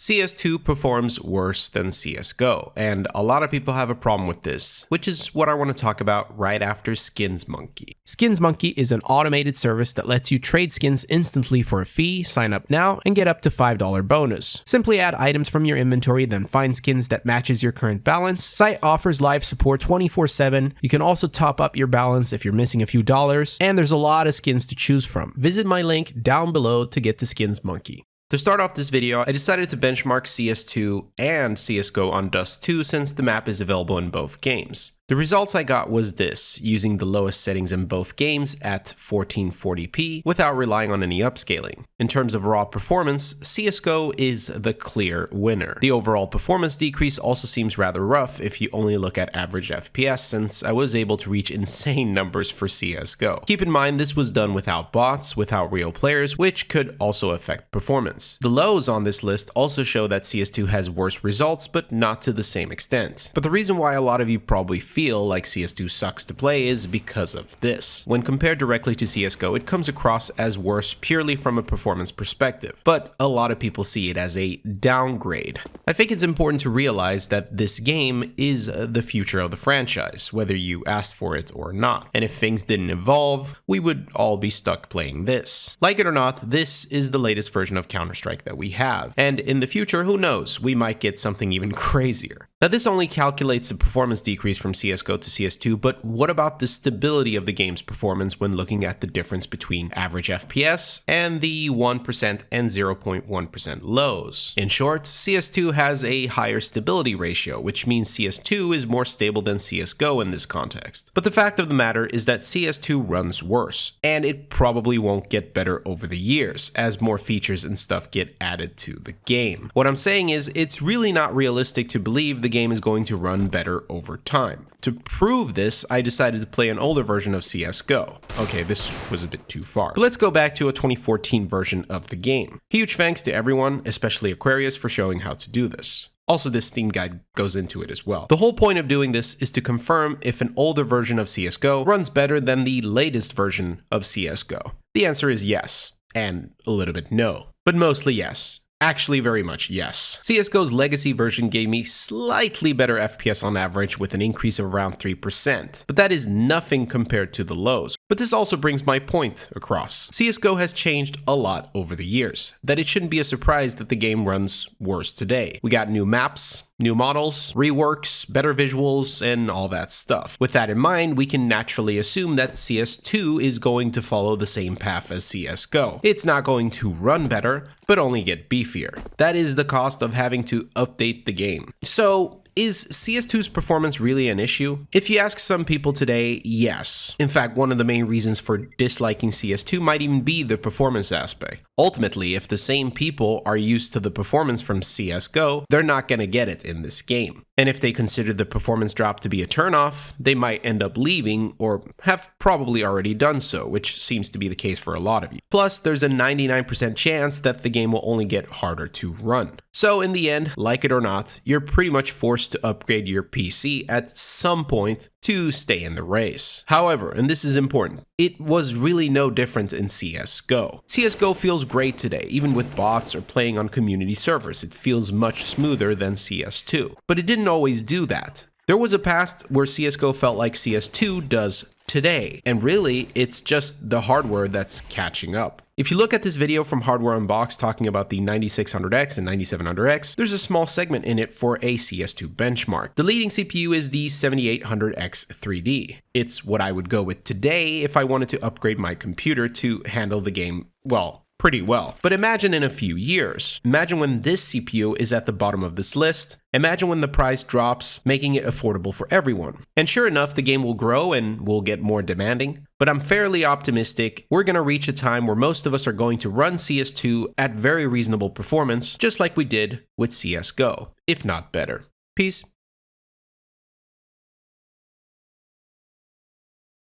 CS2 performs worse than CSGO, and a lot of people have a problem with this, which is what I want to talk about right after Skins Monkey. Skins Monkey is an automated service that lets you trade skins instantly for a fee, sign up now, and get up to $5 bonus. Simply add items from your inventory, then find skins that matches your current balance. Site offers live support 24/7. You can also top up your balance if you're missing a few dollars, and there's a lot of skins to choose from. Visit my link down below to get to Skins Monkey. To start off this video, I decided to benchmark CS2 and CSGO on Dust 2 since the map is available in both games. The results I got was this, using the lowest settings in both games at 1440p without relying on any upscaling. In terms of raw performance, CSGO is the clear winner. The overall performance decrease also seems rather rough if you only look at average FPS, since I was able to reach insane numbers for CSGO. Keep in mind this was done without bots, without real players, which could also affect performance. The lows on this list also show that CS2 has worse results, but not to the same extent. But the reason why a lot of you probably feel like CS2 sucks to play is because of this. When compared directly to CSGO, it comes across as worse purely from a performance perspective, but a lot of people see it as a downgrade. I think it's important to realize that this game is the future of the franchise, whether you asked for it or not. And if things didn't evolve, we would all be stuck playing this. Like it or not, this is the latest version of Counter-Strike that we have. And in the future, who knows, we might get something even crazier. Now this only calculates the performance decrease from CSGO to CS2, but what about the stability of the game's performance when looking at the difference between average FPS and the 1% and 0.1% lows? In short, CS2 has a higher stability ratio, which means CS2 is more stable than CSGO in this context. But the fact of the matter is that CS2 runs worse, and it probably won't get better over the years as more features and stuff get added to the game. What I'm saying is, it's really not realistic to believe the game is going to run better over time. To prove this, I decided to play an older version of CSGO. Okay, this was a bit too far. But let's go back to a 2014 version of the game. Huge thanks to everyone, especially Aquarius, for showing how to do this. Also, this Steam guide goes into it as well. The whole point of doing this is to confirm if an older version of CSGO runs better than the latest version of CSGO. The answer is yes, and a little bit no, but mostly yes. Actually, very much yes. CSGO's legacy version gave me slightly better FPS on average with an increase of around 3%, but that is nothing compared to the lows. But this also brings my point across. CSGO has changed a lot over the years, that it shouldn't be a surprise that the game runs worse today. We got new maps, new models, reworks, better visuals, and all that stuff. With that in mind, we can naturally assume that CS2 is going to follow the same path as CSGO. It's not going to run better, but only get beefier. That is the cost of having to update the game. So, is CS2's performance really an issue? If you ask some people today, yes. In fact, one of the main reasons for disliking CS2 might even be the performance aspect. Ultimately, if the same people are used to the performance from CSGO, they're not gonna get it in this game. And if they consider the performance drop to be a turnoff, they might end up leaving or have probably already done so, which seems to be the case for a lot of you. Plus, there's a 99% chance that the game will only get harder to run. So in the end, like it or not, you're pretty much forced to upgrade your PC at some point to stay in the race. However, and this is important, it was really no different in CSGO. CSGO feels great today, even with bots or playing on community servers. It feels much smoother than CS2. But it didn't always do that. There was a past where CSGO felt like CS2 does today, and really, it's just the hardware that's catching up. If you look at this video from Hardware Unboxed talking about the 9600X and 9700X, there's a small segment in it for a CS2 benchmark. The leading CPU is the 7800X 3D. It's what I would go with today if I wanted to upgrade my computer to handle the game, well, pretty well. But imagine in a few years. Imagine when this CPU is at the bottom of this list. Imagine when the price drops, making it affordable for everyone. And sure enough, the game will grow and will get more demanding. But I'm fairly optimistic we're going to reach a time where most of us are going to run CS2 at very reasonable performance, just like we did with CSGO, if not better. Peace.